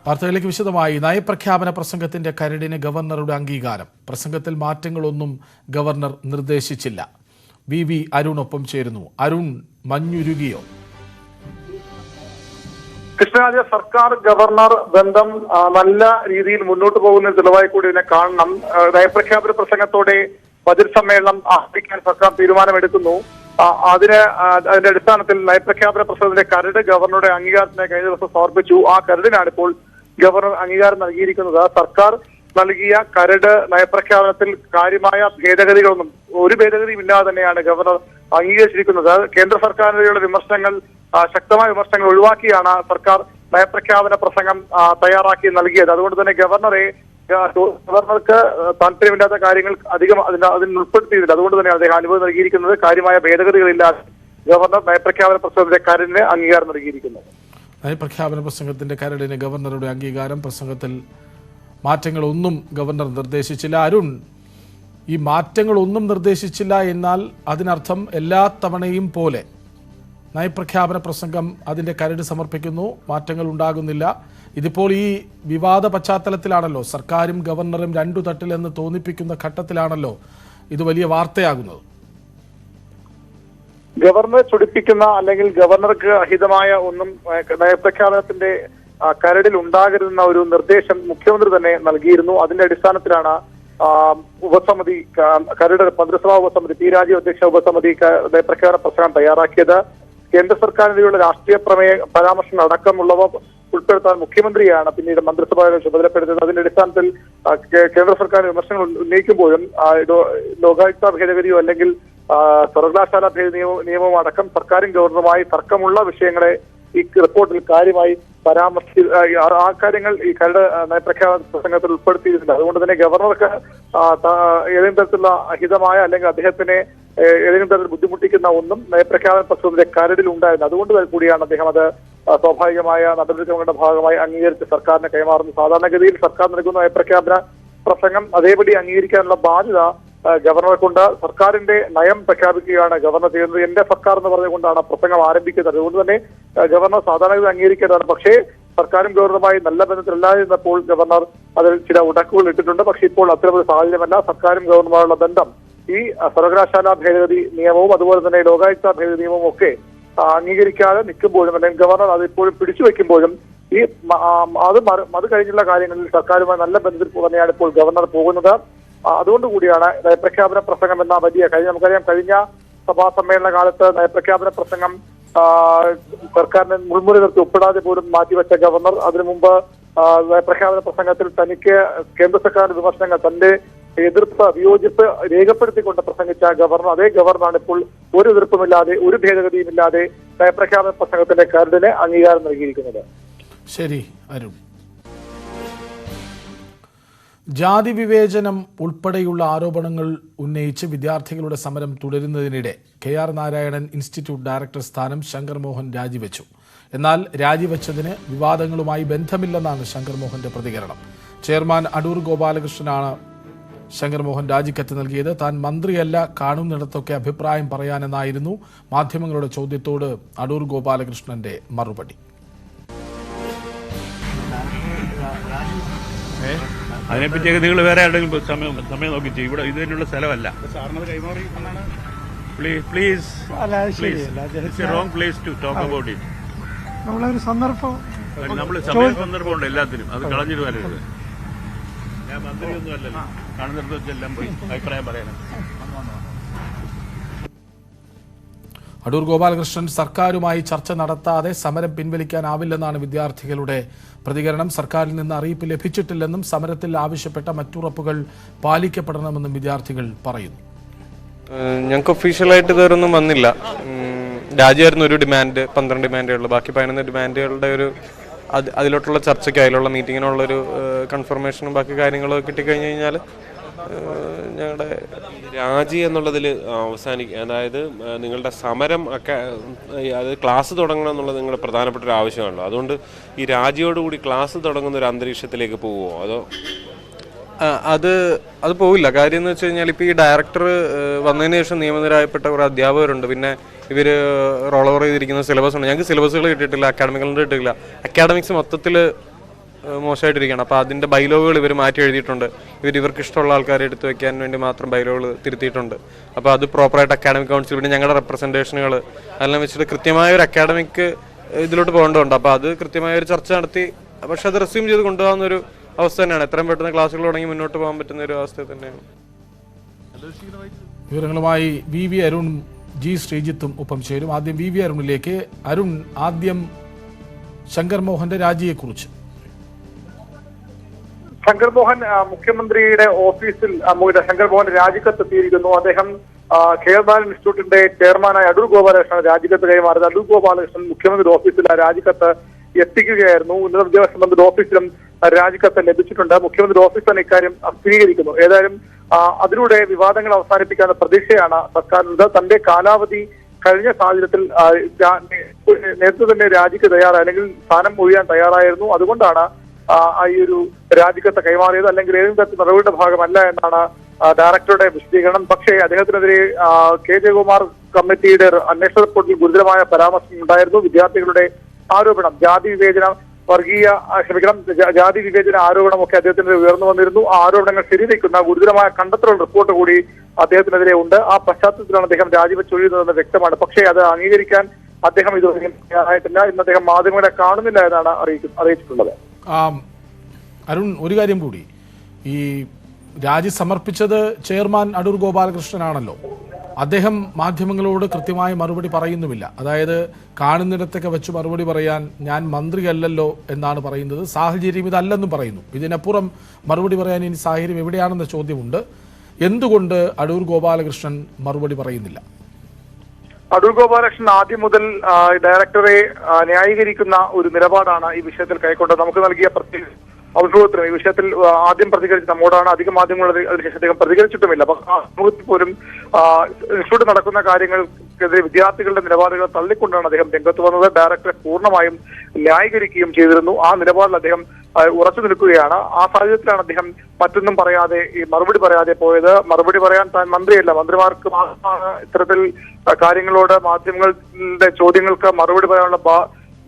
വാർത്തകളിലേക്ക് വിശദമായി. നയപ്രഖ്യാപന പ്രസംഗത്തിന്റെ കരടിന് ഗവർണറുടെ അംഗീകാരം. പ്രസംഗത്തിൽ മാറ്റങ്ങളൊന്നും ഗവർണർ നിർദ്ദേശിച്ചില്ല. വി അരുണൊപ്പം ചേരുന്നു. അരുൺ, മഞ്ഞുരുകിയോ? കൃഷ്ണരാജ, സർക്കാർ ഗവർണർ ബന്ധം നല്ല രീതിയിൽ മുന്നോട്ട് പോകുന്ന തെളിവായി കൂടി ഇതിനെ കാണണം. നയപ്രഖ്യാപന പ്രസംഗത്തോടെ ബജറ്റ് സമ്മേളനം ആരംഭിക്കാൻ സർക്കാർ തീരുമാനമെടുക്കുന്നു. അതിന്റെ അടിസ്ഥാനത്തിൽ നയപ്രഖ്യാപന പ്രസംഗത്തിന്റെ കരട് ഗവർണറുടെ അംഗീകാരത്തിന് കഴിഞ്ഞ ദിവസം സമർപ്പിച്ചു. ആ കരടിനാണ് ഇപ്പോൾ ഗവർണർ അംഗീകാരം നൽകിയിരിക്കുന്നത്. സർക്കാർ നൽകിയ കരട് നയപ്രഖ്യാപനത്തിൽ കാര്യമായ ഭേദഗതികളൊന്നും ഒരു ഭേദഗതിയും ഇല്ലാതെ തന്നെയാണ് ഗവർണർ അംഗീകരിച്ചിരിക്കുന്നത്. കേന്ദ്ര സർക്കാരിനെതിരെയുള്ള വിമർശനങ്ങൾ, ശക്തമായ വിമർശനങ്ങൾ ഒഴിവാക്കിയാണ് സർക്കാർ നയപ്രഖ്യാപന പ്രസംഗം തയ്യാറാക്കി നൽകിയത്. അതുകൊണ്ട് തന്നെ ഗവർണർക്ക് താല്പര്യമില്ലാത്ത കാര്യങ്ങൾ അധികം അതിൽ ഉൾപ്പെടുത്തിയിട്ടില്ല. അതുകൊണ്ട് തന്നെയാണ് അദ്ദേഹം അനുമതി നൽകിയിരിക്കുന്നത്. കാര്യമായ ഭേദഗതികളില്ലാതെ ഗവർണർ നയപ്രഖ്യാപന പ്രസംഗത്തിന്റെ കരടിന് അംഗീകാരം നൽകിയിരിക്കുന്നത്. നയപ്രഖ്യാപന പ്രസംഗത്തിന്റെ കരടിന് ഗവർണറുടെ അംഗീകാരം. പ്രസംഗത്തിൽ മാറ്റങ്ങളൊന്നും ഗവർണർ നിർദ്ദേശിച്ചില്ല. അരുൺ, ഈ മാറ്റങ്ങളൊന്നും നിർദ്ദേശിച്ചില്ല എന്നാൽ അതിനർത്ഥം എല്ലാ തവണയും പോലെ നയപ്രഖ്യാപന പ്രസംഗം അതിൻ്റെ കരട് സമർപ്പിക്കുന്നു, മാറ്റങ്ങൾ ഉണ്ടാകുന്നില്ല. ഇതിപ്പോൾ ഈ വിവാദ പശ്ചാത്തലത്തിലാണല്ലോ, സർക്കാരും ഗവർണറും രണ്ടു തട്ടിലെന്ന് തോന്നിപ്പിക്കുന്ന ഘട്ടത്തിലാണല്ലോ ഇത് വലിയ വാർത്തയാകുന്നത്. ഗവർണറെ ചൊടിപ്പിക്കുന്ന അല്ലെങ്കിൽ ഗവർണർക്ക് അഹിതമായ ഒന്നും നയപ്രഖ്യാപനത്തിന്റെ കരടിൽ ഉണ്ടാകരുതെന്ന ഒരു നിർദ്ദേശം മുഖ്യമന്ത്രി തന്നെ നൽകിയിരുന്നു. അതിന്റെ അടിസ്ഥാനത്തിലാണ് ഉപസമിതി കരട് മന്ത്രിസഭാ ഉപസമിതി പി രാജീവ് അധ്യക്ഷ ഉപസമിതി നയപ്രഖ്യാപന പ്രസംഗം തയ്യാറാക്കിയത്. കേന്ദ്ര സർക്കാരിനെതിരെയുള്ള രാഷ്ട്രീയ പ്രമേയ പരാമർശങ്ങൾ അടക്കമുള്ളവ ഉൾപ്പെടുത്താൻ മുഖ്യമന്ത്രിയാണ് പിന്നീട് മന്ത്രിസഭയെ ചുമതലപ്പെടുത്തിയത്. അതിന്റെ അടിസ്ഥാനത്തിൽ കേന്ദ്ര സർക്കാർ വിമർശനങ്ങൾ ഉന്നയിക്കുമ്പോഴും ലോകായുക്ത ഭേദഗതിയോ അല്ലെങ്കിൽ സർവകലാശാല നിയമവും അടക്കം സർക്കാരും ഗവർണറുമായി തർക്കമുള്ള വിഷയങ്ങളെ ഈ റിപ്പോർട്ടിൽ കാര്യമായി പരാമർശിച്ച് ആ കാര്യങ്ങൾ ഈ കരട് നയപ്രഖ്യാപന പ്രസംഗത്തിൽ ഉൾപ്പെടുത്തിയിട്ടുണ്ട്. അതുകൊണ്ട് തന്നെ ഗവർണർക്ക് ഏതെങ്കിലും തരത്തിലുള്ള അഹിതമായ അല്ലെങ്കിൽ അദ്ദേഹത്തിനെ ഏതെങ്കിലും തരത്തിൽ ബുദ്ധിമുട്ടിക്കുന്ന ഒന്നും നയപ്രഖ്യാപന പ്രസംഗത്തിന്റെ കരടിൽ ഉണ്ടായിരുന്നു. അതുകൊണ്ട് കൂടിയാണ് അദ്ദേഹം അത് സ്വാഭാവികമായ നടപടിക്രമങ്ങളുടെ ഭാഗമായി അംഗീകരിച്ച് സർക്കാരിന് കൈമാറുന്നു. സാധാരണഗതിയിൽ സർക്കാർ നൽകുന്ന നയപ്രഖ്യാപന പ്രസംഗം അതേപടി അംഗീകരിക്കാനുള്ള ബാധ്യത ഗവർണറെ കൊണ്ട് സർക്കാരിന്റെ നയം പ്രഖ്യാപിക്കുകയാണ് ഗവർണർ ചെയ്യുന്നത്. എന്റെ സർക്കാർ എന്ന് പറഞ്ഞുകൊണ്ടാണ് പ്രസംഗം ആരംഭിക്കുന്നത്. അതുകൊണ്ട് തന്നെ ഗവർണർ സാധാരണഗതി അംഗീകരിക്കേണ്ടതാണ്. പക്ഷേ സർക്കാരും ഗവർണറുമായി നല്ല ബന്ധത്തിലല്ലാതിരുന്നപ്പോൾ ഗവർണർ അതിൽ ചില ഉടക്കുകൾ ഇട്ടിട്ടുണ്ട്. പക്ഷേ ഇപ്പോൾ അത്തരമൊരു സാഹചര്യമല്ല. സർക്കാരും ഗവർണറുമായുള്ള ബന്ധം ഈ സർവകലാശാല ഭേദഗതി നിയമവും അതുപോലെ തന്നെ ലോകായുക്ത ഭേദഗതി നിയമവും ഒക്കെ അംഗീകരിക്കാതെ നിൽക്കുമ്പോഴും അല്ലെങ്കിൽ ഗവർണർ അതിപ്പോഴും പിടിച്ചു വെക്കുമ്പോഴും ഈ അത് കഴിഞ്ഞുള്ള കാര്യങ്ങളിൽ സർക്കാരുമായി നല്ല ബന്ധത്തിൽ തന്നെയാണ് ഇപ്പോൾ ഗവർണർ പോകുന്നത്. അതുകൊണ്ടുകൂടിയാണ് നയപ്രഖ്യാപന പ്രസംഗം എന്ന വലിയ നമുക്കറിയാം കഴിഞ്ഞ സഭാ സമ്മേളന കാലത്ത് നയപ്രഖ്യാപന പ്രസംഗം സർക്കാരിനെ മുൾമുറി നിർത്തി ഒപ്പിടാതെ പോലും മാറ്റിവെച്ച ഗവർണർ അതിനു മുമ്പ് നയപ്രഖ്യാപന പ്രസംഗത്തിൽ തനിക്ക് കേന്ദ്ര സർക്കാരിന്റെ വിമർശനങ്ങൾ തന്റെ എതിർപ്പ് വിയോജിപ്പ് രേഖപ്പെടുത്തിക്കൊണ്ട് പ്രസംഗിച്ച ഗവർണർ അതേ ഗവർണറാണ് ഇപ്പോൾ ഒരു എതിർപ്പുമില്ലാതെ ഒരു ഭേദഗതിയുമില്ലാതെ നയപ്രഖ്യാപന പ്രസംഗത്തിന്റെ കരടിന് അംഗീകാരം നൽകിയിരിക്കുന്നത്. ശരി അരുൺ. ജാതി വിവേചനം ഉൾപ്പെടെയുള്ള ആരോപണങ്ങൾ ഉന്നയിച്ച് വിദ്യാർത്ഥികളുടെ സമരം തുടരുന്നതിനിടെ KR നാരായണൻ ഇൻസ്റ്റിറ്റ്യൂട്ട് ഡയറക്ടർ സ്ഥാനം ശങ്കർ മോഹൻ രാജിവെച്ചു. എന്നാൽ രാജിവെച്ചതിന് വിവാദങ്ങളുമായി ബന്ധമില്ലെന്നാണ് ശങ്കർ മോഹന്റെ പ്രതികരണം. ചെയർമാൻ അടൂർ ഗോപാലകൃഷ്ണനാണ് ശങ്കർ മോഹൻ രാജിക്കത്ത് നൽകിയത്. താൻ മന്ത്രിയല്ല, കാണുന്നിടത്തൊക്കെ അഭിപ്രായം പറയാനെന്നായിരുന്നു മാധ്യമങ്ങളുടെ ചോദ്യത്തോട് അടൂർ ഗോപാലകൃഷ്ണന്റെ മറുപടി. അതിനെപ്പറ്റിയൊക്കെ നിങ്ങൾ വേറെ ആരുടെങ്കിലും സമയം നോക്കി ചെയ്യും. ഇവിടെ ഇതിനുള്ള സ്ഥലമല്ല. നമ്മൾ സന്ദർഭമുണ്ട് എല്ലാത്തിനും. അത് കളഞ്ഞിട്ട് വരരുത്. ഞാൻ മന്ത്രിയൊന്നും അല്ലല്ലോ, കാണുന്നിടത്ത് വെച്ചെല്ലാം പോയി അഭിപ്രായം പറയാനാണ്. അടൂർ ഗോപാലകൃഷ്ണൻ സർക്കാരുമായി ചർച്ച നടത്താതെ സമരം പിൻവലിക്കാനാവില്ലെന്നാണ് വിദ്യാർത്ഥികളുടെ പ്രതികരണം. സർക്കാരിൽ നിന്ന് അറിയിപ്പ് ലഭിച്ചിട്ടില്ലെന്നും സമരത്തിൽ ആവശ്യപ്പെട്ട മറ്റുറപ്പുകൾ പാലിക്കപ്പെടണമെന്നും വിദ്യാർത്ഥികൾ പറയുന്നു. ഞങ്ങൾക്ക് ഒഫീഷ്യലായിട്ട് ഇതുവരൊന്നും വന്നില്ല. രാജ്യമായിരുന്നു ഒരു ഡിമാൻഡ്, 12 ഡിമാൻഡുകൾ, ബാക്കി 11 ഡിമാൻഡുകളുടെ ഒരു അതിലോട്ടുള്ള ചർച്ചയ്ക്ക് അതിലുള്ള മീറ്റിങ്ങിനുള്ളൊരു കൺഫർമേഷനും ബാക്കി കാര്യങ്ങളൊക്കെ കിട്ടിക്കഴിഞ്ഞ് കഴിഞ്ഞാൽ ഞങ്ങളുടെ രാജി എന്നുള്ളതിൽ അതായത് നിങ്ങളുടെ സമരം ഒക്കെ അത് ക്ലാസ് തുടങ്ങണം എന്നുള്ളത് നിങ്ങളുടെ പ്രധാനപ്പെട്ട ഒരു ആവശ്യമാണല്ലോ. അതുകൊണ്ട് ഈ രാജിയോടുകൂടി ക്ലാസ് തുടങ്ങുന്ന ഒരു അന്തരീക്ഷത്തിലേക്ക് പോവുമോ അതോ? അത് പോവില്ല. കാര്യം എന്ന് വെച്ച് കഴിഞ്ഞാൽ ഇപ്പോൾ ഈ ഡയറക്ടർ വന്നതിന് ശേഷം നിയമിതരായപ്പെട്ട കുറേ അധ്യാപകരുണ്ട്. പിന്നെ ഇവർ റോൾ ഓവർ ചെയ്തിരിക്കുന്ന സിലബസ് ഉണ്ട്. ഞങ്ങൾക്ക് സിലബസുകൾ കിട്ടിയിട്ടില്ല, അക്കാഡമിക് കലണ്ടർ കിട്ടിയില്ല. അക്കാഡമിക്സ് മൊത്തത്തിൽ മോശമായിട്ടിരിക്കുകയാണ്. അപ്പോൾ അതിൻ്റെ ബൈലോകൾ ഇവർ മാറ്റി എഴുതിയിട്ടുണ്ട്. ഇവർക്ക് ഇഷ്ടമുള്ള ആൾക്കാരെ എടുത്തു വെക്കാൻ വേണ്ടി മാത്രം ബൈലോകൾ തിരുത്തിയിട്ടുണ്ട്. അപ്പോൾ അത് പ്രോപ്പറായിട്ട് അക്കാഡമിക് കൗൺസിൽ പിന്നെ ഞങ്ങളുടെ റെപ്രസെൻറ്റേഷനുകൾ അതെല്ലാം വെച്ചിട്ട് കൃത്യമായ ഒരു അക്കാഡമിക് ഇതിലോട്ട് പോകേണ്ടതുണ്ട്. അപ്പോൾ അത് കൃത്യമായ ഒരു ചർച്ച നടത്തി പക്ഷെ അത് റെസ്യൂം ചെയ്ത് കൊണ്ടുപോകുന്ന ഒരു അവസ്ഥ തന്നെയാണ്. എത്രയും പെട്ടെന്ന് ക്ലാസ്സുകൾ തുടങ്ങി മുന്നോട്ട് പോകാൻ പറ്റുന്ന ഒരു അവസ്ഥ തന്നെയാണ്. വിവരങ്ങളുമായി വി അരുൺ ജി ശ്രീജിത്തും ഒപ്പം ചേരും. ആദ്യം വി അരുണിലേക്ക്. അരുൺ, ആദ്യം ശങ്കർ മോഹന്റെ രാജിയെക്കുറിച്ച്. ശങ്കർ മോഹൻ മുഖ്യമന്ത്രിയുടെ ഓഫീസിൽ ശങ്കർ മോഹൻ രാജിക്കത്ത് എത്തിയിരിക്കുന്നു. അദ്ദേഹം കെയർ ബാലൻ ഇൻസ്റ്റിറ്റ്യൂട്ടിന്റെ ചെയർമാനായ അടൂർ ഗോപാലകൃഷ്ണൻ രാജിക്കത്ത് കൈമാറിയത്. അടൂർ ഗോപാലകൃഷ്ണൻ മുഖ്യമന്ത്രി ഓഫീസിൽ ആ രാജിക്കത്ത് എത്തിക്കുകയായിരുന്നു. ഉന്നത വിദ്യാഭ്യാസ മന്ത്രി ഓഫീസിലും രാജിക്കത്ത് ലഭിച്ചിട്ടുണ്ട്. മുഖ്യമന്ത്രി ഓഫീസ് തന്നെ ഇക്കാര്യം സ്ഥിരീകരിക്കുന്നു. ഏതായാലും അതിലൂടെ വിവാദങ്ങൾ അവസാനിപ്പിക്കാനുള്ള പ്രതീക്ഷയാണ് സർക്കാരിനുള്ളത്. തന്റെ കാലാവധി കഴിഞ്ഞ സാഹചര്യത്തിൽ നേരത്തെ തന്നെ രാജിക്ക് തയ്യാറായി, അല്ലെങ്കിൽ സ്ഥാനം ഒഴിയാൻ തയ്യാറായിരുന്നു. അതുകൊണ്ടാണ് ഈ ഒരു രാജിക്കത്ത് കൈമാറിയത്, അല്ലെങ്കിൽ ഏതെങ്കിലും തരത്തിൽ നടപടിയുടെ ഭാഗമല്ല എന്നാണ് ഡയറക്ടറുടെ വിശദീകരണം. പക്ഷേ അദ്ദേഹത്തിനെതിരെ കെ ജയകുമാർ കമ്മിറ്റിയുടെ അന്വേഷണ റിപ്പോർട്ടിൽ ഗുരുതരമായ പരാമർശം ഉണ്ടായിരുന്നു. വിദ്യാർത്ഥികളുടെ ആരോപണം, ജാതി വിവേചന ആരോപണമൊക്കെ അദ്ദേഹത്തിനെതിരെ ഉയർന്നു വന്നിരുന്നു. ആ ആരോപണങ്ങൾ ശരിവയ്ക്കുന്ന ഗുരുതരമായ കണ്ടെത്തൽ റിപ്പോർട്ട് കൂടി അദ്ദേഹത്തിനെതിരെ ഉണ്ട്. ആ പശ്ചാത്തലത്തിലാണ് അദ്ദേഹം രാജിവെച്ചൊഴിയുന്നതെന്ന് വ്യക്തമാണ്. പക്ഷേ അത് അംഗീകരിക്കാൻ അദ്ദേഹം ഇതുവരെ തയ്യാറായിട്ടില്ല. ഇന്ന് അദ്ദേഹം മാധ്യമങ്ങളെ കാണുന്നില്ല എന്നാണ് അറിയിച്ചിട്ടുള്ളത്. അരുൺ, ഒരു കാര്യം കൂടി, ഈ രാജി സമർപ്പിച്ചത് ചെയർമാൻ അടൂർ ഗോപാലകൃഷ്ണനാണല്ലോ. അദ്ദേഹം മാധ്യമങ്ങളോട് കൃത്യമായ മറുപടി പറയുന്നുമില്ല. അതായത് കാണുന്നിടത്തൊക്കെ വെച്ച് മറുപടി പറയാൻ ഞാൻ മന്ത്രിയല്ലല്ലോ എന്നാണ് പറയുന്നത്. സാഹചര്യം ഇതല്ലെന്നും പറയുന്നു. ഇതിനപ്പുറം മറുപടി പറയാൻ ഇനി സാഹചര്യം എവിടെയാണെന്ന ചോദ്യമുണ്ട്. എന്തുകൊണ്ട് അടൂർ ഗോപാലകൃഷ്ണൻ മറുപടി പറയുന്നില്ല? അടൂർ ഗോപാലകൃഷ്ണൻ ആദ്യം മുതൽ ഡയറക്ടറെ ന്യായീകരിക്കുന്ന ഒരു നിലപാടാണ് ഈ വിഷയത്തിൽ കൈക്കൊണ്ടത്. നമുക്ക് നൽകിയ പ്രത്യേക അഭിമുഖത്തിനും ഈ വിഷയത്തിൽ ആദ്യം പ്രതികരിച്ച നമ്മോടാണ്. അധികം മാധ്യമങ്ങൾ അതിനുശേഷം അദ്ദേഹം പ്രതികരിച്ചിട്ടുമില്ല. സമൂഹത്തിൽ പോലും ഇൻസ്റ്റിറ്റ്യൂട്ട് നടക്കുന്ന കാര്യങ്ങൾക്കെതിരെ വിദ്യാർത്ഥികളുടെ നിലപാടുകൾ തള്ളിക്കൊണ്ടാണ് അദ്ദേഹം രംഗത്ത് വന്നത്. ഡയറക്ടറെ പൂർണ്ണമായും ന്യായീകരിക്കുകയും ചെയ്തിരുന്നു. ആ നിലപാടിൽ അദ്ദേഹം ഉറച്ചു നിൽക്കുകയാണ്. ആ സാഹചര്യത്തിലാണ് അദ്ദേഹം മറ്റൊന്നും പറയാതെ മറുപടി പറയാതെ പോയത്. മറുപടി പറയാൻ താൻ മന്ത്രിയല്ല, മന്ത്രിമാർക്ക് മാത്രമാണ് ഇത്തരത്തിൽ കാര്യങ്ങളോട് മാധ്യമങ്ങളുടെ ചോദ്യങ്ങൾക്ക് മറുപടി പറയാനുള്ള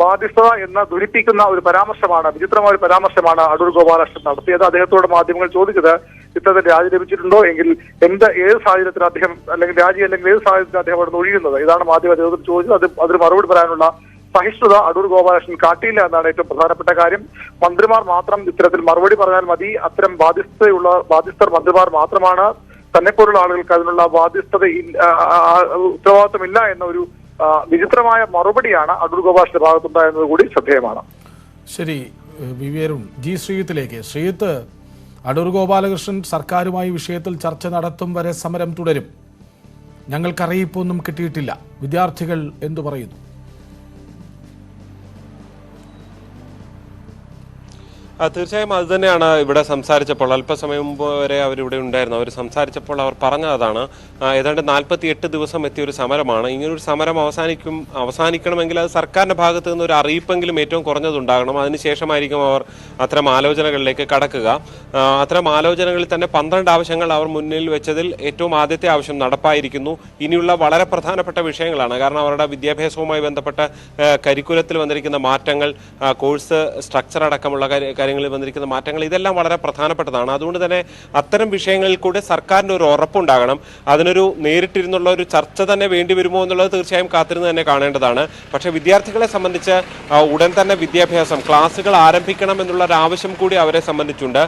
ബാധ്യത എന്ന് ധരിപ്പിക്കുന്ന ഒരു പരാമർശമാണ്, വിചിത്രമായ ഒരു പരാമർശമാണ് അടൂർ ഗോപാലകൃഷ്ണൻ നടത്തിയത്. അദ്ദേഹത്തോട് മാധ്യമങ്ങൾ ചോദിച്ചത് ഇത്തരത്തിൽ രാജി ലഭിച്ചിട്ടുണ്ടോ എങ്കിൽ ഏത് സാഹചര്യത്തിൽ അദ്ദേഹം അല്ലെങ്കിൽ ഏത് സാഹചര്യത്തിൽ അദ്ദേഹം അവിടെ ഒഴിയുന്നത്, ഇതാണ് മാധ്യമ അദ്ദേഹത്തോട് ചോദിച്ചത്. അതിന് മറുപടി പറയാനുള്ള സഹിഷ്ണുത അടൂർ ഗോപാലകൃഷ്ണൻ കാട്ടിയില്ല എന്നാണ് ഏറ്റവും പ്രധാനപ്പെട്ട കാര്യം. മന്ത്രിമാർ മാത്രം ഇത്തരത്തിൽ മറുപടി പറഞ്ഞാൽ മതി. അത്തരം ബാധ്യസ്ഥർ മന്ത്രിമാർ മാത്രമാണ്. തന്നെപ്പോലുള്ള ആളുകൾക്ക് അതിനുള്ള ഉത്തരവാദിത്വമില്ല എന്ന ഒരു വിചിത്രമായ മറുപടിയാണ് അടൂർ ഗോപാലകൃഷ്ണന്റെ ഭാഗത്തുണ്ടായിരുന്നത് കൂടി ശ്രദ്ധേയമാണ്. ശരി, വി അരുൺ ജി ശ്രീജിത്തിലേക്ക്. ശ്രീജിത്ത്, അടൂർ ഗോപാലകൃഷ്ണൻ സർക്കാരുമായി വിഷയത്തിൽ ചർച്ച നടത്തും വരെ സമരം തുടരും, ഞങ്ങൾക്ക് അറിയിപ്പൊന്നും കിട്ടിയിട്ടില്ല, വിദ്യാർത്ഥികൾ എന്തു പറയുന്നു? തീർച്ചയായും അത് തന്നെയാണ് ഇവിടെ സംസാരിച്ചപ്പോൾ, അല്പസമയം മുമ്പ് വരെ അവരിവിടെ ഉണ്ടായിരുന്നു. അവർ സംസാരിച്ചപ്പോൾ അവർ പറഞ്ഞതാണ് ഏതാണ്ട് 48 ദിവസം എത്തിയൊരു സമരമാണ്. ഇങ്ങനൊരു സമരം അവസാനിക്കണമെങ്കിൽ അത് സർക്കാരിൻ്റെ ഭാഗത്തു നിന്ന് ഒരു അറിയിപ്പെങ്കിലും ഏറ്റവും കുറഞ്ഞതുണ്ടാകണം. അതിനുശേഷമായിരിക്കും അവർ അത്തരം ആലോചനകളിലേക്ക് കടക്കുക. അത്തരം ആലോചനകളിൽ തന്നെ 12 ആവശ്യങ്ങൾ അവർ മുന്നിൽ വെച്ചതിൽ ഏറ്റവും ആദ്യത്തെ ആവശ്യം നടപ്പായിരിക്കുന്നു. ഇനിയുള്ള വളരെ പ്രധാനപ്പെട്ട വിഷയങ്ങളാണ്. കാരണം അവരുടെ വിദ്യാഭ്യാസവുമായി ബന്ധപ്പെട്ട കരിക്കുലത്തിൽ വന്നിരിക്കുന്ന മാറ്റങ്ങൾ, കോഴ്സ് സ്ട്രക്ചർ അടക്കമുള്ള കാര്യങ്ങളിൽ വന്നിരിക്കുന്ന മാറ്റങ്ങൾ, ഇതെല്ലാം വളരെ പ്രധാനപ്പെട്ടതാണ്. അതുകൊണ്ട് തന്നെ അത്തരം വിഷയങ്ങളിൽ കൂടെ സർക്കാരിൻ്റെ ഒരു ഉറപ്പുണ്ടാകണം. അതിനൊരു നേരിട്ടിരുന്നുള്ള ഒരു ചർച്ച തന്നെ വേണ്ടി വരുമോ എന്നുള്ളത് തീർച്ചയായും കാത്തിരുന്ന് തന്നെ കാണേണ്ടതാണ്. പക്ഷേ വിദ്യാർത്ഥികളെ സംബന്ധിച്ച് ഉടൻ തന്നെ വിദ്യാഭ്യാസം ക്ലാസ്സുകൾ ആരംഭിക്കണം എന്നുള്ള ഒരു ആവശ്യം കൂടി അവരെ സംബന്ധിച്ചുണ്ട്.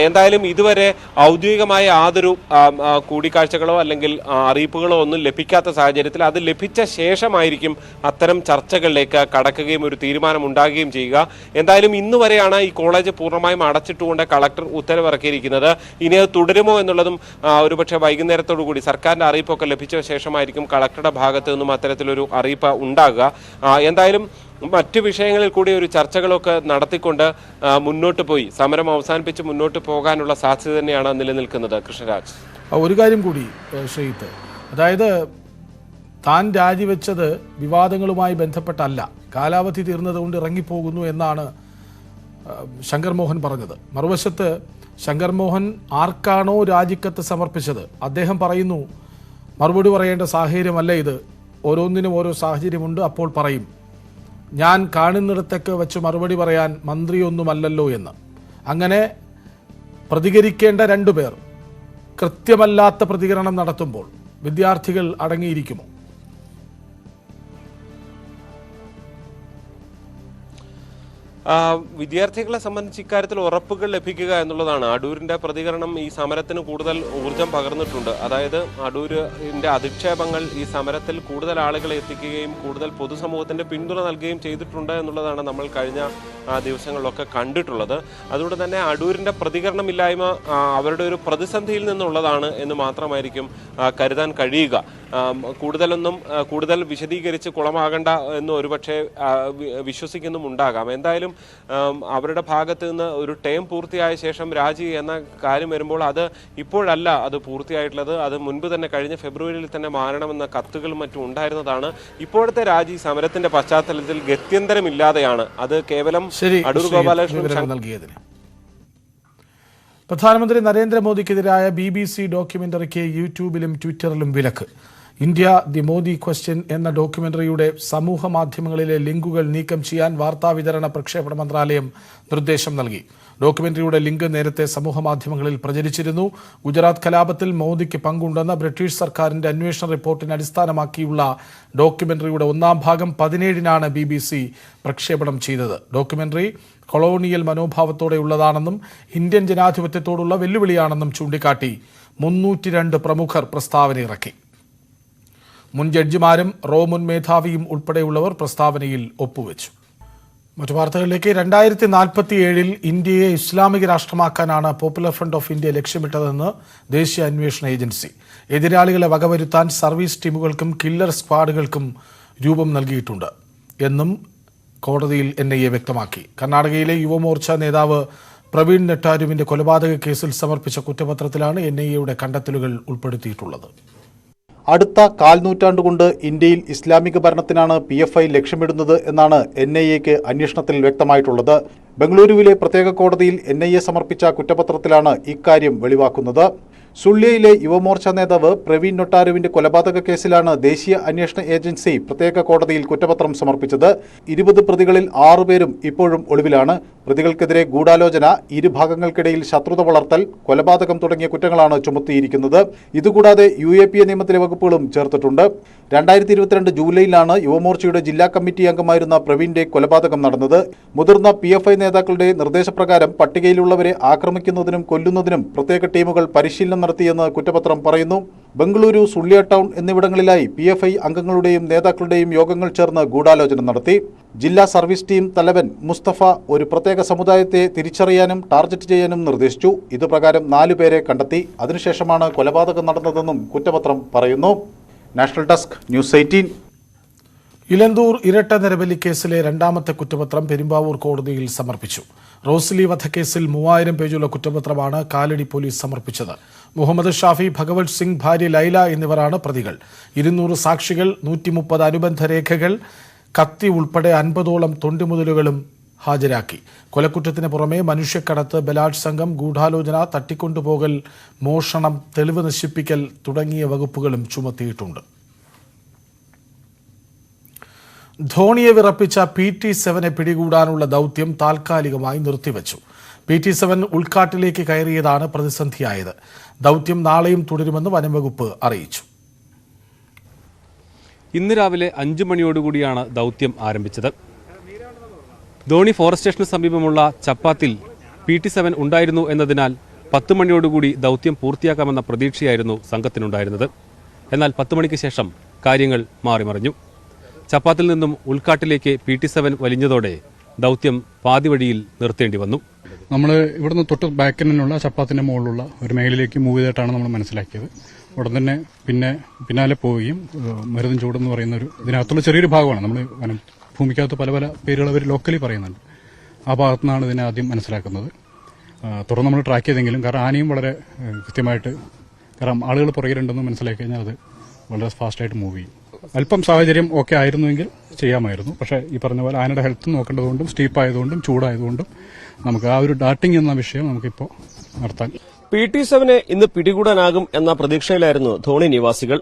എന്തായാലും ഇതുവരെ ഔദ്യോഗികമായ യാതൊരു കൂടിക്കാഴ്ചകളോ അല്ലെങ്കിൽ അറിയിപ്പുകളോ ഒന്നും ലഭിക്കാത്ത സാഹചര്യത്തിൽ അത് ലഭിച്ച ശേഷമായിരിക്കും അത്തരം ചർച്ചകളിലേക്ക് കടക്കുകയും ഒരു തീരുമാനം ഉണ്ടാകുകയും ചെയ്യുക. എന്തായാലും ഇന്ന് വരെയാണ് ഈ കോളേജ് പൂർണ്ണമായും അടച്ചിട്ടുകൊണ്ട് കളക്ടർ ഉത്തരവിറക്കിയിരിക്കുന്നത്. ഇനി അത് തുടരുമോ എന്നുള്ളതും ഒരുപക്ഷെ വൈകുന്നേരത്തോടു കൂടി സർക്കാരിൻ്റെ അറിയിപ്പൊക്കെ ലഭിച്ച ശേഷമായിരിക്കും കളക്ടറുടെ ഭാഗത്തു നിന്നും അത്തരത്തിലൊരു അറിയിപ്പ് ഉണ്ടാകുക. എന്തായാലും മറ്റു വിഷയങ്ങളിൽ കൂടി ഒരു ചർച്ചകളൊക്കെ നടത്തിക്കൊണ്ട് മുന്നോട്ട് പോയി സമരം അവസാനിപ്പിച്ച് മുന്നോട്ട് പോകാനുള്ള സാധ്യത തന്നെയാണ് നിലനിൽക്കുന്നത്. കൃഷ്ണരാജ്, ഒരു കാര്യം കൂടി ശ്രീജിത്ത്, അതായത് താൻ രാജിവെച്ചത് വിവാദങ്ങളുമായി ബന്ധപ്പെട്ടല്ല, കാലാവധി തീർന്നതുകൊണ്ട് ഇറങ്ങിപ്പോകുന്നു എന്നാണ് ശങ്കർ മോഹൻ പറഞ്ഞത്. മറുവശത്ത് ശങ്കർ മോഹൻ ആർക്കാണോ രാജിക്കത്ത് സമർപ്പിച്ചത് അദ്ദേഹം പറയുന്നു മറുപടി പറയേണ്ട സാഹചര്യമല്ല ഇത്, ഓരോന്നിനും ഓരോ സാഹചര്യമുണ്ട്, അപ്പോൾ പറയും. ഞാൻ കാണുന്നിടത്തൊക്കെ വെച്ച് മറുപടി പറയാൻ മന്ത്രിയൊന്നുമല്ലല്ലോ എന്ന്. അങ്ങനെ പ്രതികരിക്കേണ്ട രണ്ടുപേർ കൃത്യമല്ലാത്ത പ്രതികരണം നടത്തുമ്പോൾ വിദ്യാർത്ഥികൾ അടങ്ങിയിരിക്കുമോ? വിദ്യാർത്ഥികളെ സംബന്ധിച്ച് ഇക്കാര്യത്തിൽ ഉറപ്പുകൾ ലഭിക്കുക എന്നുള്ളതാണ്. അടൂരിന്റെ പ്രതികരണം ഈ സമരത്തിന് കൂടുതൽ ഊർജം പകർന്നിട്ടുണ്ട്. അതായത് അടൂരിന്റെ അധിക്ഷേപങ്ങൾ ഈ സമരത്തിൽ കൂടുതൽ ആളുകളെ എത്തിക്കുകയും കൂടുതൽ പൊതുസമൂഹത്തിന്റെ പിന്തുണ നൽകുകയും ചെയ്തിട്ടുണ്ട് എന്നുള്ളതാണ് നമ്മൾ കഴിഞ്ഞ ദിവസങ്ങളിലൊക്കെ കണ്ടിട്ടുള്ളത്. അതുകൊണ്ട് തന്നെ അടൂരിന്റെ പ്രതികരണമില്ലായ്മ അവരുടെ ഒരു പ്രതിസന്ധിയിൽ നിന്നുള്ളതാണ് എന്ന് മാത്രമായിരിക്കും കരുതാൻ കഴിയുക. കൂടുതൽ വിശദീകരിച്ച് കുളമാകണ്ട എന്ന് ഒരുപക്ഷെ വിശ്വസിക്കുന്നുമുണ്ടാകാം. എന്തായാലും അവരുടെ ഭാഗത്ത് നിന്ന് ഒരു ടേം പൂർത്തിയായ ശേഷം രാജി എന്ന കാര്യം വരുമ്പോൾ അത് ഇപ്പോഴല്ല അത് പൂർത്തിയായിട്ടുള്ളത്. അത് മുൻപ് തന്നെ കഴിഞ്ഞ ഫെബ്രുവരിയിൽ തന്നെ മാറണമെന്ന കത്തുകളും മറ്റും ഉണ്ടായിരുന്നതാണ്. ഇപ്പോഴത്തെ രാജി സമരത്തിന്റെ പശ്ചാത്തലത്തിൽ ഗത്യന്തരമില്ലാതെയാണ്. അത് കേവലം അടൂർ ഗോപാലകൃഷ്ണൻ നൽകിയതിന്. പ്രധാനമന്ത്രി നരേന്ദ്രമോദിക്കെതിരായ BBC ഡോക്യുമെന്ററിക്ക് യൂട്യൂബിലും ട്വിറ്ററിലും വിലക്ക്. ഇന്ത്യ ദി മോദി ക്വസ്റ്റ്യൻ എന്ന ഡോക്യുമെന്ററിയുടെ സമൂഹ മാധ്യമങ്ങളിലെ ലിങ്കുകൾ നീക്കം ചെയ്യാൻ വാർത്താവിതരണ പ്രക്ഷേപണ മന്ത്രാലയം നിർദ്ദേശം നൽകി. ഡോക്യുമെന്ററിയുടെ ലിങ്ക് നേരത്തെ സമൂഹ മാധ്യമങ്ങളിൽ പ്രചരിച്ചിരുന്നു. ഗുജറാത്ത് കലാപത്തിൽ മോദിക്ക് പങ്കുണ്ടെന്ന ബ്രിട്ടീഷ് സർക്കാരിന്റെ അന്വേഷണ റിപ്പോർട്ടിനെ അടിസ്ഥാനമാക്കിയുള്ള ഡോക്യുമെന്ററിയുടെ ഒന്നാം ഭാഗം 17-നാണ് BBC പ്രക്ഷേപണം ചെയ്തത്. ഡോക്യുമെന്ററി കൊളോണിയൽ മനോഭാവത്തോടെയുള്ളതാണെന്നും ഇന്ത്യൻ ജനാധിപത്യത്തോടുള്ള വെല്ലുവിളിയാണെന്നും ചൂണ്ടിക്കാട്ടി 302 പ്രമുഖർ പ്രസ്താവന ഇറക്കി. മുൻ ജഡ്ജിമാരും മുൻ മേധാവിയും ഉൾപ്പെടെയുള്ളവർ പ്രസ്താവനയിൽ ഒപ്പുവെച്ചു. മറ്റു വാർത്തകളിലേക്ക്. 2047 ഇന്ത്യയെ ഇസ്ലാമിക രാഷ്ട്രമാക്കാനാണ് പോപ്പുലർ ഫ്രണ്ട് ഓഫ് ഇന്ത്യ ലക്ഷ്യമിട്ടതെന്ന് ദേശീയ അന്വേഷണ ഏജൻസി. എതിരാളികളെ വകവരുത്താൻ സർവീസ് ടീമുകൾക്കും കില്ലർ സ്ക്വാഡുകൾക്കും രൂപം നൽകിയിട്ടുണ്ട് എന്നും കോടതിയിൽ NIA വ്യക്തമാക്കി. കർണാടകയിലെ യുവമോർച്ച നേതാവ് പ്രവീൺ നെട്ടാരുവിന്റെ കൊലപാതക കേസിൽ സമർപ്പിച്ച കുറ്റപത്രത്തിലാണ് NIAയുടെ കണ്ടെത്തലുകൾ ഉൾപ്പെടുത്തിയിട്ടുള്ളത്. അടുത്ത കാൽനൂറ്റാണ്ടുകൊണ്ട് ഇന്ത്യയിൽ ഇസ്ലാമിക ഭരണത്തിനാണ് PFI ലക്ഷ്യമിടുന്നത് എന്നാണ് NIAക്ക് അന്വേഷണത്തിൽ വ്യക്തമായിട്ടുള്ളത്. ബംഗളൂരുവിലെ പ്രത്യേക കോടതിയിൽ NIA സമർപ്പിച്ച കുറ്റപത്രത്തിലാണ് ഇക്കാര്യം വെളിവാക്കുന്നത്. സുള്ളിയയിലെ യുവമോർച്ച നേതാവ് പ്രവീൺ നൊട്ടാരുവിന്റെ കൊലപാതക കേസിലാണ് ദേശീയ അന്വേഷണ ഏജൻസി പ്രത്യേക കോടതിയിൽ കുറ്റപത്രം സമർപ്പിച്ചത്. 20 പ്രതികളിൽ 6 പേരും ഇപ്പോഴും ഒളിവിലാണ്. പ്രതികൾക്കെതിരെ ഗൂഢാലോചന, ഇരുഭാഗങ്ങൾക്കിടയിൽ ശത്രുത വളർത്തൽ, കൊലപാതകം തുടങ്ങിയ കുറ്റങ്ങളാണ് ചുമത്തിയിരിക്കുന്നത്. ഇതുകൂടാതെ UAPA നിയമത്തിലെ വകുപ്പുകളും ചേർത്തിട്ടുണ്ട്. 2022 ജൂലൈയിലാണ് യുവമോർച്ചയുടെ ജില്ലാ കമ്മിറ്റി അംഗമായിരുന്ന പ്രവീണിന്റെ കൊലപാതകം നടന്നത്. മുതിർന്ന PFI നേതാക്കളുടെ നിർദ്ദേശപ്രകാരം പട്ടികയിലുള്ളവരെ ആക്രമിക്കുന്നതിനും കൊല്ലുന്നതിനും പ്രത്യേക ടീമുകൾ പരിശീലനം നടത്തിയെന്ന് കുറ്റപത്രം പറയുന്നു. ബംഗളൂരു, സുള്ളിയ ടൗൺ എന്നിവിടങ്ങളിലായി PFI അംഗങ്ങളുടെയും നേതാക്കളുടെയും യോഗങ്ങൾ ചേർന്ന് ഗൂഢാലോചന നടത്തി. ജില്ലാ സർവീസ് ടീം തലവൻ മുസ്തഫ ഒരു പ്രത്യേക സമുദായത്തെ തിരിച്ചറിയാനും ടാർഗറ്റ് ചെയ്യാനും നിർദ്ദേശിച്ചു. ഇതുപ്രകാരം 4 പേരെ കണ്ടെത്തി. അതിനുശേഷമാണ് കൊലപാതകം നടന്നതെന്നും കുറ്റപത്രം പറയുന്നു. National desk, news 18. ഇലന്തൂർ ഇരട്ട നിരവലി കേസിലെ രണ്ടാമത്തെ കുറ്റപത്രം പെരുമ്പാവൂർ കോടതിയിൽ സമർപ്പിച്ചു. റോസ്ലി വധക്കേസിൽ 3000 പേജുള്ള കുറ്റപത്രമാണ് കാലടി പോലീസ് സമർപ്പിച്ചത്. മുഹമ്മദ് ഷാഫി, ഭഗവത് സിംഗ്, ഭാര്യ ലൈല എന്നിവരാണ് പ്രതികൾ. 200 സാക്ഷികൾ, 130 അനുബന്ധ രേഖകൾ, കത്തി ഉൾപ്പെടെ 50ഓളം തൊണ്ടിമുതലുകളും ഹാജരാക്കി. കൊലക്കുറ്റത്തിന് പുറമെ മനുഷ്യക്കടത്ത്, ബലാത്സംഗം, ഗൂഢാലോചന, തട്ടിക്കൊണ്ടുപോകൽ, മോഷണം, തെളിവ് നശിപ്പിക്കൽ തുടങ്ങിയ വകുപ്പുകളും ചുമത്തിയിട്ടുണ്ട്. ധോണിയെ വിറപ്പിച്ച PT-7 പിടികൂടാനുള്ള ദൗത്യം താൽക്കാലികമായി നിർത്തിവച്ചു. PT-7 ഉൾക്കാട്ടിലേക്ക് കയറിയതാണ് പ്രതിസന്ധിയായത്. ദൗത്യം നാളെയും തുടരുമെന്ന് വനംവകുപ്പ് അറിയിച്ചു. ഇന്ന് രാവിലെ 5 മണിയോടുകൂടിയാണ് ദൗത്യം ആരംഭിച്ചത്. ധോണി ഫോറസ്റ്റ് സ്റ്റേഷന് സമീപമുള്ള ചപ്പാത്തിൽ PT-7 ഉണ്ടായിരുന്നു എന്നതിനാൽ 10 മണിയോടുകൂടി ദൗത്യം പൂർത്തിയാക്കാമെന്ന പ്രതീക്ഷയായിരുന്നു സംഘത്തിനുണ്ടായിരുന്നത്. എന്നാൽ 10 മണിക്ക് ശേഷം കാര്യങ്ങൾ മാറിമറിഞ്ഞു. ചപ്പാത്തിൽ നിന്നും ഉൾക്കാട്ടിലേക്ക് PT-7 വലിഞ്ഞതോടെ ദൗത്യം പാതിവഴിയിൽ നിർത്തേണ്ടി വന്നു. നമ്മൾ ഇവിടുന്ന് തൊട്ട് ബാക്കിനുള്ള ചപ്പാത്തിൻ്റെ മുകളിലുള്ള ഒരു മേഖലയിലേക്ക് മൂവ് ചെയ്തിട്ടാണ് നമ്മൾ മനസ്സിലാക്കിയത്. ഉടൻ തന്നെ പിന്നാലെ പോവുകയും മരുതൻ ചൂടെന്ന് പറയുന്ന ഇതിനകത്തുള്ള ചെറിയൊരു ഭാഗമാണ്. നമ്മൾ ഭൂമിക്കകത്ത് പല പല പേരുകൾ അവർ ലോക്കലി പറയുന്നുണ്ട്. ആ ഭാഗത്തു നിന്നാണ് ഇതിനെ ആദ്യം മനസ്സിലാക്കുന്നത്. തുടർന്ന് നമ്മൾ ട്രാക്ക് ചെയ്തെങ്കിലും കാരണം ആനയും വളരെ കൃത്യമായിട്ട്, കാരണം ആളുകൾ പുറകിലുണ്ടെന്ന് മനസ്സിലാക്കി കഴിഞ്ഞാൽ അത് വളരെ ഫാസ്റ്റായിട്ട് മൂവ് ചെയ്യും. അല്പം സാഹചര്യം ഓക്കെ ആയിരുന്നുവെങ്കിൽ ചെയ്യാമായിരുന്നു. പക്ഷേ ഈ പറഞ്ഞ പോലെ ആനയുടെ ഹെൽത്ത് നോക്കേണ്ടതുകൊണ്ടും സ്റ്റീപ്പായതുകൊണ്ടും ചൂടായതുകൊണ്ടും നമുക്ക് ആ ഒരു ഡാർട്ടിംഗ് എന്ന വിഷയം നമുക്കിപ്പോൾ നടത്താൻ. PT-7 ഇന്ന് പിടികൂടാനാകും എന്ന പ്രതീക്ഷയിലായിരുന്നു ധോണി നിവാസികൾ.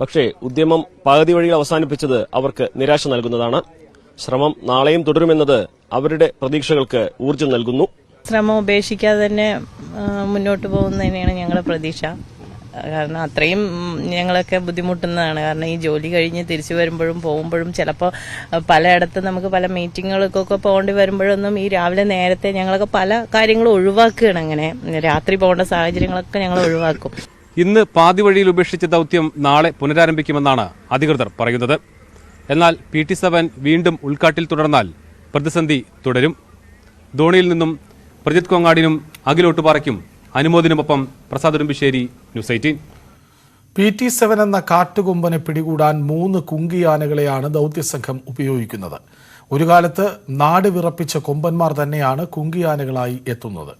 പക്ഷേ ഉദ്യമം പകുതി വഴിയിൽ അവസാനിപ്പിച്ചത് അവർക്ക് നിരാശ നൽകുന്നതാണ്. ശ്രമം നാളെയും തുടരുമെന്നത് അവരുടെ പ്രതീക്ഷകൾക്ക് ഊർജ്ജം നൽകുന്നു. ശ്രമം ഉപേക്ഷിക്കാതെ തന്നെ മുന്നോട്ട് പോകുന്നതിനെയാണ് ഞങ്ങളുടെ പ്രതീക്ഷ. കാരണം അത്രയും ഞങ്ങളൊക്കെ ബുദ്ധിമുട്ടുന്നതാണ്. കാരണം ഈ ജോലി കഴിഞ്ഞ് തിരിച്ചു വരുമ്പോഴും പോകുമ്പോഴും ചിലപ്പോൾ പലയിടത്തും നമുക്ക് പല മീറ്റിങ്ങുകൾക്കൊക്കെ പോകേണ്ടി വരുമ്പോഴൊന്നും ഈ രാവിലെ നേരത്തെ ഞങ്ങളൊക്കെ പല കാര്യങ്ങളും ഒഴിവാക്കുകയാണ്. അങ്ങനെ രാത്രി പോകേണ്ട സാഹചര്യങ്ങളൊക്കെ ഞങ്ങൾ ഒഴിവാക്കും. ഇന്ന് പാതി വഴിയിൽ ഉപേക്ഷിച്ച ദൗത്യം നാളെ പുനരാരംഭിക്കുമെന്നാണ് അധികൃതർ പറയുന്നത്. എന്നാൽ PT7 വീണ്ടും ഉൾക്കാട്ടിൽ തുടർന്നാൽ പ്രതിസന്ധി തുടരും. ധോണിയിൽ നിന്നും പ്രജിത് കൊങ്ങാടിനും അഖിലോട്ടുപാറയ്ക്കും അനുമോദിനുമൊപ്പം പ്രസാദ് ഉടുമ്പിശ്ശേരി, ന്യൂസ് 18. PT7 എന്ന കാട്ടുകൊമ്പനെ പിടികൂടാൻ 3 കുങ്കിയാനകളെയാണ് ദൗത്യസംഘം ഉപയോഗിക്കുന്നത്. ഒരു കാലത്ത് നാട് വിറപ്പിച്ച കൊമ്പന്മാർ തന്നെയാണ് കുങ്കിയാനകളായി എത്തുന്നത്.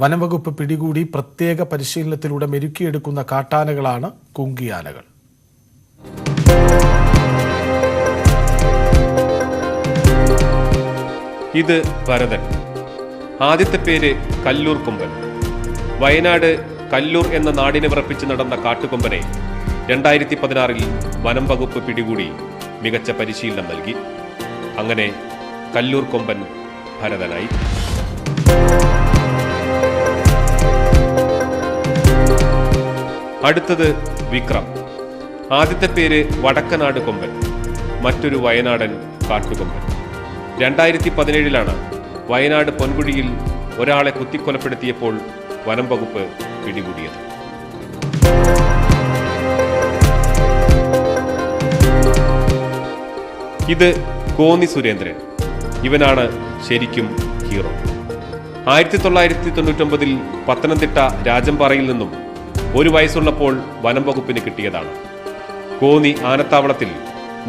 വനംവകുപ്പ് പിടികൂടി പ്രത്യേക പരിശീലനത്തിലൂടെ മെരുക്കിയെടുക്കുന്ന കാട്ടാനകളാണ് കുങ്കിയാനകൾ. ഇത് ഭരതൻ. ആദ്യത്തെ പേര് കല്ലൂർ കൊമ്പൻ. വയനാട് കല്ലൂർ എന്ന നാടിനെ വിറപ്പിച്ച് നടന്ന കാട്ടുകൊമ്പനെ 2016 വനം വകുപ്പ് പിടികൂടി മികച്ച പരിശീലനം നൽകി. അങ്ങനെ കല്ലൂർ കൊമ്പൻ ഭരതനായി. അടുത്തത് വിക്രം. ആദ്യത്തെ പേര് വടക്കനാട് കൊമ്പൻ, മറ്റൊരു വയനാടൻ കാട്ടുകൊമ്പൻ. 2017 വയനാട് പൊൻകുഴിയിൽ ഒരാളെ കുത്തിക്കൊലപ്പെടുത്തിയപ്പോൾ വനം വകുപ്പ് പിടികൂടിയത്. ഇത് കോന്നി സുരേന്ദ്രൻ. ഇവനാണ് ശരിക്കും ഹീറോ. 1999 പത്തനംതിട്ട രാജംപാറയിൽ നിന്നും 1 വയസ്സുള്ളപ്പോൾ വനം വകുപ്പിന് കിട്ടിയതാണ്. കോന്നി ആനത്താവളത്തിൽ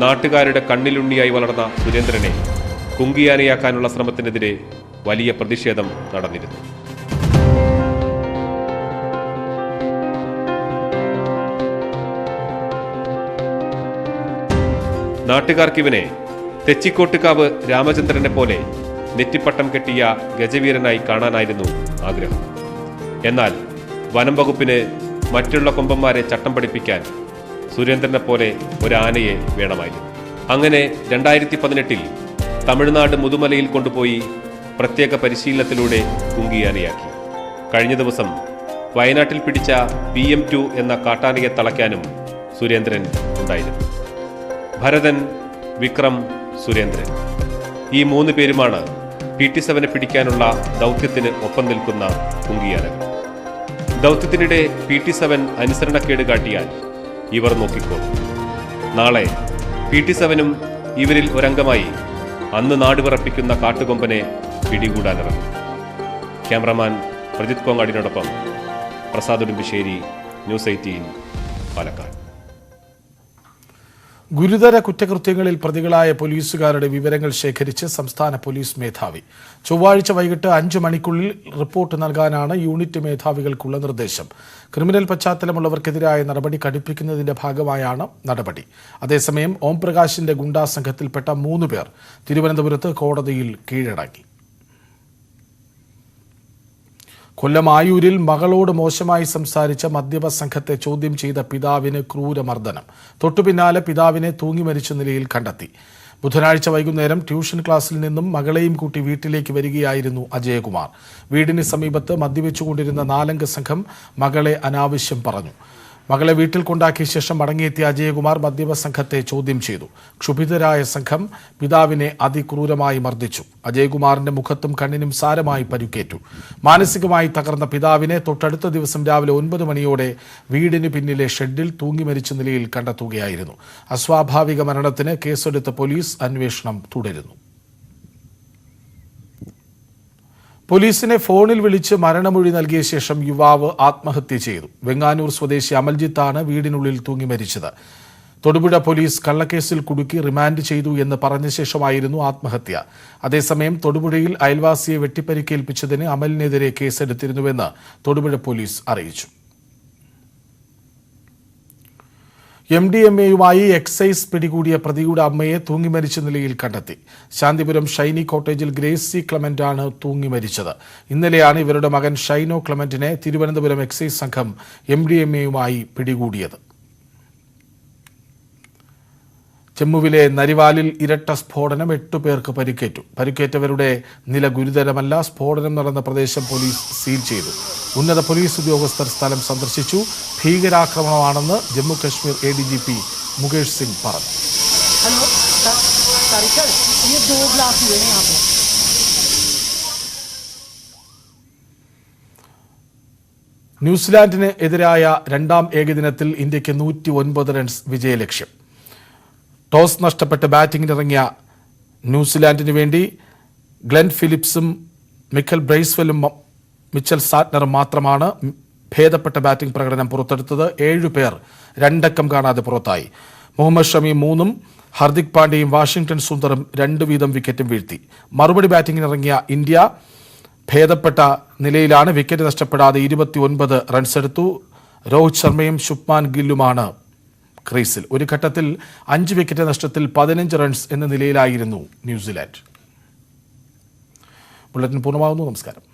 നാട്ടുകാരുടെ കണ്ണിലുണ്ണിയായി വളർന്ന സുരേന്ദ്രനെ കുങ്കിയാനയാക്കാനുള്ള ശ്രമത്തിനെതിരെ വലിയ പ്രതിഷേധം നടന്നിരുന്നു. നാട്ടുകാർക്കിവനെ തെച്ചിക്കോട്ടുകാവ് രാമചന്ദ്രനെ പോലെ നെറ്റിപ്പട്ടം കെട്ടിയ ഗജവീരനായി കാണാനായിരുന്നു ആഗ്രഹം. എന്നാൽ വനം വകുപ്പിന് മറ്റുള്ള കൊമ്പന്മാരെ ചട്ടം പഠിപ്പിക്കാൻ സുരേന്ദ്രനെ പോലെ ഒരാനയെ വേണമായിരുന്നു. അങ്ങനെ 2018 തമിഴ്നാട് മുതുമലയിൽ കൊണ്ടുപോയി പ്രത്യേക പരിശീലനത്തിലൂടെ കുങ്കിയാനയാക്കി. കഴിഞ്ഞ ദിവസം വയനാട്ടിൽ പിടിച്ച PM2 എന്ന കാട്ടാനയെ തളയ്ക്കാനും സുരേന്ദ്രൻ ഉണ്ടായിരുന്നു. ഭരതൻ, വിക്രം, സുരേന്ദ്രൻ, ഈ 3 പേരുമാണ് PT7 പിടിക്കാനുള്ള ദൗത്യത്തിന് ഒപ്പം നിൽക്കുന്ന കുങ്കിയാനകൾ. ദൗത്യത്തിനിടെ PT7 അനുസരണക്കേട് കാട്ടിയാൽ ഇവർ നോക്കിക്കോളും. നാളെ PT7 ഇവരിൽ ഒരംഗമായി അന്ന് നാട് വിറപ്പിക്കുന്ന കാട്ടുകൊമ്പനെ പിടികൂടാനിറങ്ങും. ക്യാമറമാൻ പ്രജിത് കൊങ്ങാടിനോടൊപ്പം പ്രസാദ് ഉടുമ്പിശ്ശേരി, ന്യൂസ് 18, പാലക്കാട്. ഗുരുതര കുറ്റകൃത്യങ്ങളിൽ പ്രതികളായ പോലീസുകാരുടെ വിവരങ്ങൾ ശേഖരിച്ച് സംസ്ഥാന പോലീസ് മേധാവി. ചൊവ്വാഴ്ച വൈകിട്ട് 5 മണിക്കുള്ളിൽ റിപ്പോർട്ട് നൽകാനാണ് യൂണിറ്റ് മേധാവികൾക്കുള്ള നിർദ്ദേശം. ക്രിമിനൽ പശ്ചാത്തലമുള്ളവർക്കെതിരായ നടപടി കടുപ്പിക്കുന്നതിന്റെ ഭാഗമായാണ് നടപടി. അതേസമയം ഓംപ്രകാശിന്റെ ഗുണ്ടാ സംഘത്തിൽപ്പെട്ട 3 പേർ തിരുവനന്തപുരത്ത് കോടതിയിൽ കീഴടങ്ങി. കൊല്ലം ആയൂരിൽ മകളോട് മോശമായി സംസാരിച്ച മദ്യപ സംഘത്തെ ചോദ്യം ചെയ്ത പിതാവിന് ക്രൂരമർദ്ദനം. തൊട്ടുപിന്നാലെ പിതാവിനെ തൂങ്ങി മരിച്ച നിലയിൽ കണ്ടെത്തി. ബുധനാഴ്ച വൈകുന്നേരം ട്യൂഷൻ ക്ലാസ്സിൽ നിന്നും മകളെയും കൂട്ടി വീട്ടിലേക്ക് വരികയായിരുന്നു അജയകുമാർ. വീടിന് സമീപത്ത് മദ്യവെച്ചുകൊണ്ടിരുന്ന 4 അംഗ സംഘം മകളെ അനാവശ്യം പറഞ്ഞു. മകളെ വീട്ടിൽ കൊണ്ടാക്കിയ ശേഷം മടങ്ങിയെത്തിയ അജയകുമാർ മദ്യപ സംഘത്തെ ചോദ്യം ചെയ്തു. ക്ഷുഭിതരായ സംഘം പിതാവിനെ അതിക്രൂരമായി മർദ്ദിച്ചു. അജയകുമാറിന്റെ മുഖത്തും കണ്ണിനും സാരമായി പരിക്കേറ്റു. മാനസികമായി തകർന്ന പിതാവിനെ തൊട്ടടുത്ത ദിവസം രാവിലെ 9 മണിയോടെ വീടിന് പിന്നിലെ ഷെഡിൽ തൂങ്ങി മരിച്ച നിലയിൽ കണ്ടെത്തുകയായിരുന്നു. അസ്വാഭാവിക മരണത്തിന് കേസെടുത്ത പോലീസ് അന്വേഷണം തുടരുന്നു. പോലീസിനെ ഫോണിൽ വിളിച്ച് മരണമൊഴി നൽകിയ ശേഷം യുവാവ് ആത്മഹത്യ ചെയ്തു. വെങ്ങാനൂർ സ്വദേശി അമൽജിത്താണ് വീടിനുള്ളിൽ തൂങ്ങി മരിച്ചത്. തൊടുപുഴ പോലീസ് കള്ളക്കേസിൽ കുടുക്കി റിമാൻഡ് ചെയ്തു എന്ന് പറഞ്ഞ ശേഷമായിരുന്നു ആത്മഹത്യ. അതേസമയം തൊടുപുഴയിൽ അയൽവാസിയെ വെട്ടിപ്പരിക്കേൽപ്പിച്ചതിന് അമലിനെതിരെ കേസെടുത്തിരുന്നുവെന്ന് തൊടുപുഴ പോലീസ് അറിയിച്ചു. MDMAയുമായി എക്സൈസ് പിടികൂടിയ പ്രതിയുടെ അമ്മയെ തൂങ്ങി മരിച്ച നിലയിൽ കണ്ടെത്തി. ശാന്തിപുരം ഷൈനി കോട്ടേജിൽ ഗ്രേസി ക്ലമന്റാണ് തൂങ്ങി മരിച്ചത്. ഇന്നലെയാണ് ഇവരുടെ മകൻ ഷൈനോ ക്ലമന്റിനെ തിരുവനന്തപുരം എക്സൈസ് സംഘം MDMAയുമായി പിടികൂടിയത്. ജമ്മുവിലെ നരിവാലിൽ ഇരട്ട സ്ഫോടനം 8 പേർക്ക് പരിക്കേറ്റു. പരിക്കേറ്റവരുടെ നില ഗുരുതരമല്ല. സ്ഫോടനം നടന്ന പ്രദേശം പോലീസ് സീൽ ചെയ്തു. ഉന്നത പോലീസ് ഉദ്യോഗസ്ഥർ സ്ഥലം സന്ദർശിച്ചു. ഭീകരാക്രമണമാണെന്ന് ജമ്മു കശ്മീർ ADGP മുകേഷ് സിംഗ് പറഞ്ഞു. ന്യൂസിലാൻഡിന് എതിരായ രണ്ടാം ഏകദിനത്തിൽ ഇന്ത്യക്ക് 109 റൺസ് വിജയലക്ഷ്യം. ടോസ് നഷ്ടപ്പെട്ട് ബാറ്റിംഗിനിറങ്ങിയ ന്യൂസിലാൻഡിന് വേണ്ടി ഗ്ലെൻ ഫിലിപ്സും മിക്കൽ ബ്രൈസ്വെല്ലും മിച്ചൽ സാറ്റ്നറും മാത്രമാണ് ഭേദപ്പെട്ട ബാറ്റിംഗ് പ്രകടനം പുറത്തെടുത്തത്. 7 പേർ 2 അക്കം കാണാതെ പുറത്തായി. മുഹമ്മദ് ഷമി 3-ഉം ഹർദിക് പാണ്ഡ്യയും വാഷിംഗ്ടൺ സുന്ദറും 2 വീതം വിക്കറ്റും വീഴ്ത്തി. മറുപടി ബാറ്റിംഗിനിറങ്ങിയ ഇന്ത്യ ഭേദപ്പെട്ട നിലയിലാണ്. വിക്കറ്റ് നഷ്ടപ്പെടാതെ 29 റൺസെടുത്തു. രോഹിത് ശർമ്മയും ശുഭ്മാൻ ഗില്ലുമാണ് ക്രീസിൽ. ഒരു ഘട്ടത്തിൽ 5 വിക്കറ്റ് നഷ്ടത്തിൽ 15 റൺസ് എന്ന നിലയിലായിരുന്നു ന്യൂസിലാൻഡ്. ബുള്ളറ്റിൻ പൂർണ്ണമാകുന്നു. നമസ്കാരം.